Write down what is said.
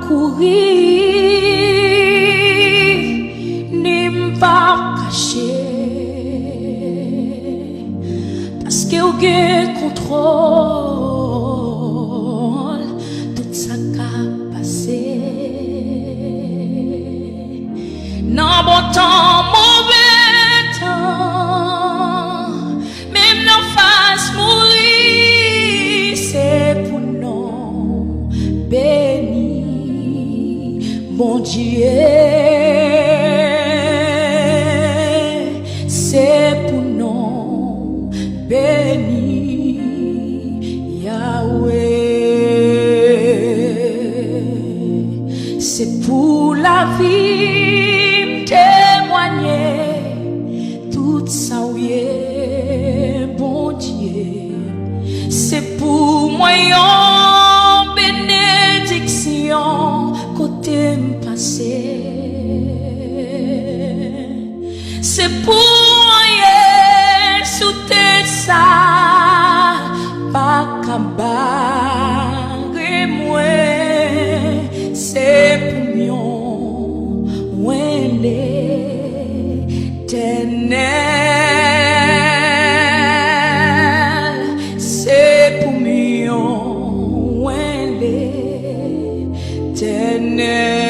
courir, ni pas cacher, parce que vous avez contrôle tout ça qui a passé. Non, bon temps, mauvais temps, même la face mourir, c'est pour nous béni, bon Dieu, c'est pour nous béni, Yahweh, c'est pour la vie témoigner tout ça oui bon Dieu, c'est pour moi une bénédiction côté passé, c'est pour moi sous tes ça pas cabaret moi, c'est pour moi l'éternel, c'est pour moi l'éternel.